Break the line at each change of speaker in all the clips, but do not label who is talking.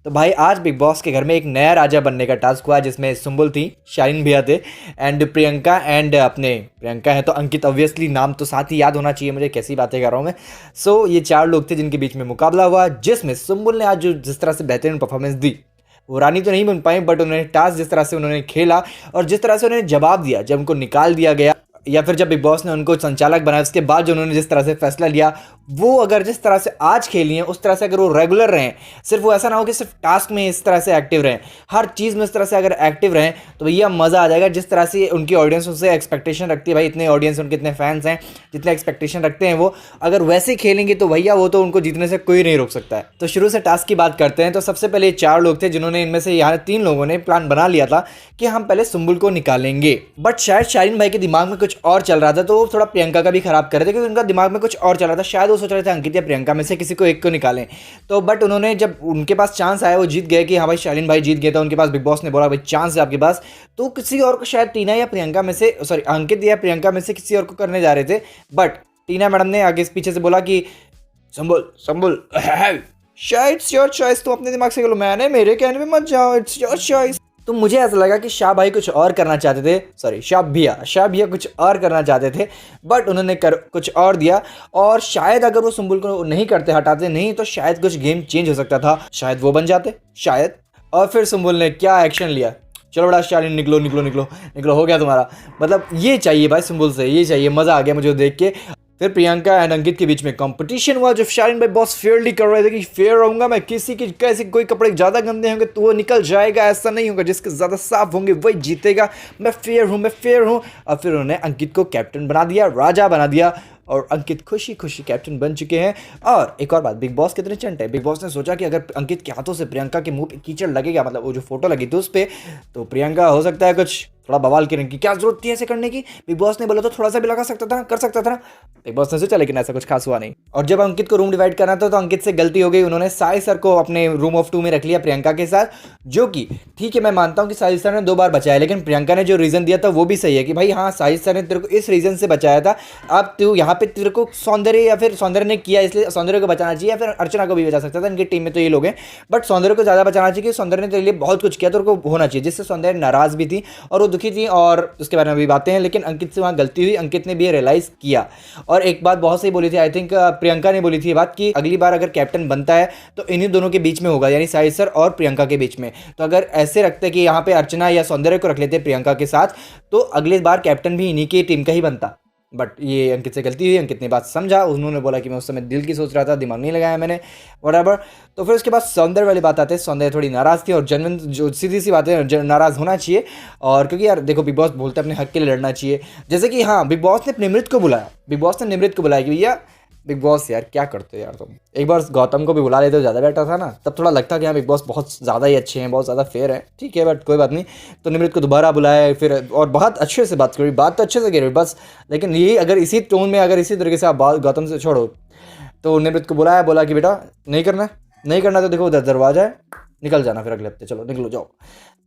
तो भाई आज बिग बॉस के घर में एक नया राजा बनने का टास्क हुआ जिसमें सुम्बुल थी, शालीन भैया थे एंड प्रियंका एंड अपने प्रियंका है तो अंकित, ऑब्वियसली नाम तो साथ ही याद होना चाहिए मुझे, कैसी बातें कर रहा हूँ मैं। सो ये 4 लोग थे जिनके बीच में मुकाबला हुआ, जिसमें सुम्बुल ने आज जो जिस तरह से बेहतरीन परफॉर्मेंस दी, वो रानी तो नहीं बन पाई बट उन्होंने टास्क जिस तरह से उन्होंने खेला और जिस तरह से उन्होंने जवाब दिया जब उनको निकाल दिया गया या फिर जब बिग बॉस ने उनको संचालक बनाया, उसके बाद जो उन्होंने जिस तरह से फैसला लिया, वो अगर जिस तरह से आज खेली हैं उस तरह से अगर वो रेगुलर रहें, सिर्फ वो ऐसा ना हो कि सिर्फ टास्क में इस तरह से एक्टिव रहें, हर चीज़ में इस तरह से अगर एक्टिव रहें तो भैया मज़ा आ जाएगा। जिस तरह से उनकी ऑडियंस उनसे एक्सपेक्टेशन रखती है, भाई इतने ऑडियंस उनके इतने फैंस हैं, जितने एक्सपेक्टेशन रखते हैं वो अगर वैसे खेलेंगे तो भैया वो तो उनको जीतने से कोई नहीं रोक सकता है। तो शुरू से टास्क की बात करते हैं। तो सबसे पहले ये 4 लोग थे जिन्होंने, इनमें से यहाँ 3 लोगों ने प्लान बना लिया था कि हम पहले सुम्बुल को निकालेंगे, बट शायद शालीन भाई के दिमाग में कुछ और चल रहा था तो वो थोड़ा प्रियंका का भी खराब कर रहे थे क्योंकि उनका दिमाग में कुछ और चल रहा था। शायद वो सोच रहे थे अंकित या प्रियंका में से किसी को एक को निकालें। तो बट उन्होंने, जब उनके पास चांस आया, वो जीत गए कि हाँ भाई शालीन भाई जीत गए, तो उनके पास बिग बॉस ने बोला भाई चांस है आपके पास, तो किसी और को, शायद टीना या प्रियंका में से, सॉरी अंकित या प्रियंका में से किसी और को करने जा रहे थे। बट टीना मैडम ने आगे पीछे से बोला कि संभुल संभुल शायद इट्स योर चॉइस, तुम अपने दिमाग से बोलो, मैंने मेरे कहने में मत जाओ, इट्स योर चॉइस। तो मुझे ऐसा लगा कि शाह भाई कुछ और करना चाहते थे, सॉरी शाह भैया कुछ और करना चाहते थे बट उन्होंने कुछ और दिया। और शायद अगर वो सुम्बुल को नहीं करते, हटाते नहीं, तो शायद कुछ गेम चेंज हो सकता था, शायद वो बन जाते, शायद। और फिर सुम्बुल ने क्या एक्शन लिया, चलो बड़ा शालीन निकलो निकलो निकलो निकलो, हो गया तुम्हारा। मतलब ये चाहिए भाई सुम्बुल से, ये चाहिए, मज़ा आ गया मुझे देख के। फिर प्रियंका एंड अंकित के बीच में कंपटीशन हुआ, जो शालीन भाई बॉस फेयरली कर रहे थे कि फेयर रहूंगा मैं, किसी की कैसे कोई कपड़े ज़्यादा गंदे होंगे तो वो निकल जाएगा, ऐसा नहीं होगा, जिसके ज़्यादा साफ होंगे वही जीतेगा, मैं फेयर हूँ। और फिर उन्होंने अंकित को कैप्टन बना दिया, राजा बना दिया और अंकित खुशी खुशी कैप्टन बन चुके हैं। और एक और बात, बिग बॉस कितने चंट है, बिग बॉस ने सोचा कि अगर अंकित के हाथों से प्रियंका के मुंह पे कीचड़ लगेगा, मतलब वो जो फोटो लगी थी उस पर, तो प्रियंका हो सकता है कुछ थोड़ा बवाल करने की, क्या जरूरत थी ऐसे करने की, बिग बॉस ने बोला तो थोड़ा सा भी लगा सकता था, कर सकता था ना, बिग बॉस ने सोचा, लेकिन ऐसा कुछ खास हुआ नहीं। और जब अंकित को रूम डिवाइड करना था तो अंकित से गलती हो गई, उन्होंने साई सर को अपने रूम ऑफ 2 में रख लिया प्रियंका के साथ, जो कि ठीक है, मैं मानता हूँ कि साई सर ने 2 बार बचाया, लेकिन प्रियंका ने जो रीज़न दिया था वो भी सही है कि भाई हाँ साई सर ने तेरे को इस रीज़न से बचाया था, अब तू यहाँ पे तेरे को सौंदर्य, या फिर सौंदर्य ने किया इसलिए सौंदर्य को बचाना चाहिए, या फिर अर्चना को भी बचा सकता था, इनकी टीम में तो ये लोग हैं, बट सौंदर्य को ज़्यादा बचाना चाहिए कि सौंदर्य ने तेरे लिए बहुत कुछ किया, तो उनको होना चाहिए, जिससे सौंदर्य नाराज़ भी थी और वो दुखी थी, और उसके बारे में भी बातें हैं, लेकिन अंकित से वहाँ गलती हुई, अंकित ने भी ये रियलाइज़ किया। और एक बात बहुत सही बोली थी, आई थिंक प्रियंका ने बोली थी ये बात कि अगली बार अगर कैप्टन बनता है तो इन्हीं दोनों के बीच में होगा, यानी साई सर और प्रियंका के बीच में। तो अगर ऐसे रखते कि यहाँ पे अर्चना या सौंदर्य को रख लेते प्रियंका के साथ, तो अगली बार कैप्टन भी इन्हीं की टीम का ही बनता। बट ये अंकित से गलती हुई, अंकित ने बात समझा, उन्होंने बोला कि मैं उस समय दिल की सोच रहा था, दिमाग नहीं लगाया मैंने, वhatever। तो फिर उसके बाद सौंदर्य वाली बात आते हैं, सौंदर्य थोड़ी नाराज़ थी और जनवन, जो सीधी सी बात है, नाराज़ होना चाहिए, और क्योंकि यार देखो बिग बॉस बोलते हैं अपने हक के लिए लड़ना चाहिए। जैसे कि हाँ, बिग बॉस ने निमृत को बुलाया, बिग बॉस ने निमृत को बुलाया कि भैया बिग बॉस यार क्या करते हो यार तुम, एक बार गौतम को भी बुला लेते तो ज़्यादा बेटर था ना, तब थोड़ा लगता कि हाँ बिग बॉस बहुत ज़्यादा ही अच्छे हैं, बहुत ज़्यादा फेयर है, ठीक है, बट कोई बात नहीं। तो निमृत को दोबारा बुलाया फिर, और बहुत अच्छे से बात करी, बात तो अच्छे से करी बस, लेकिन यही अगर इसी टोन में, अगर इसी तरीके से आप बात गौतम से छोड़ो, तो निमृत को बुलाया, बोला कि बेटा नहीं करना तो देखो उधर दरवाजा है, निकल जाना फिर अगले हफ्ते, चलो निकलो जाओ।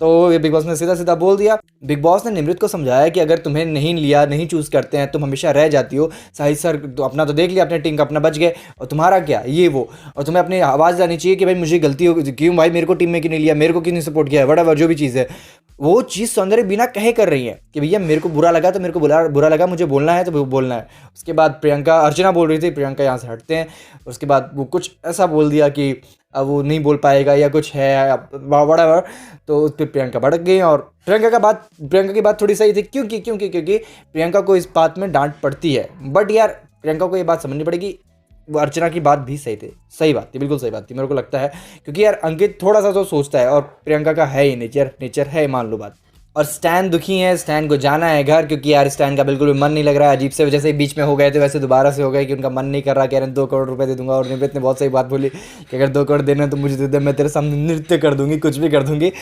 तो ये बिग बॉस ने सीधा सीधा बोल दिया। बिग बॉस ने निमृत को समझाया कि अगर तुम्हें नहीं लिया, नहीं चूज़ करते हैं, तुम हमेशा रह जाती हो, साहिल सर तो अपना तो देख लिया, अपने टीम का अपना बच गए, और तुम्हारा क्या ये वो, और तुम्हें अपनी आवाज़ लानी चाहिए कि भाई मुझे गलती हो, क्यों भाई मेरे को टीम में क्यों नहीं लिया, मेरे को क्यों नहीं सपोर्ट किया, वट जो भी चीज़ है, वो चीज़ सौंदर्य बिना कहे कर रही है कि भैया मेरे को बुरा लगा तो मेरे को बुरा लगा, मुझे बोलना है तो बोलना है। उसके बाद प्रियंका, अर्चना बोल रही थी, प्रियंका यहाँ से हटते हैं, उसके बाद वो कुछ ऐसा बोल दिया कि अब वो नहीं बोल पाएगा या कुछ है वड़ावर, तो उस पर प्रियंका भड़क गई। और प्रियंका की बात थोड़ी सही थी, क्योंकि प्रियंका को इस बात में डांट पड़ती है, बट यार प्रियंका को ये बात समझनी पड़ेगी, वो अर्चना की बात भी सही बात थी, बिल्कुल सही बात थी मेरे को लगता है, क्योंकि यार अंकित थोड़ा सा तो सोचता है और प्रियंका का है ही नेचर है, मान लो बात। और स्टैन दुखी है, स्टैन को जाना है घर, क्योंकि यार स्टैन का बिल्कुल भी मन नहीं लग रहा है, अजीब से जैसे बीच में हो गए थे वैसे दोबारा से हो गए कि उनका मन नहीं कर रहा, कह रहे हैं 2 करोड़ रुपए दे दूंगा, और निमृत ने बहुत सही बात बोली कि अगर 2 करोड़ देना तो मुझे दे दे, मैं तेरे सामने नृत्य कर दूंगी, कुछ भी कर दूंगी।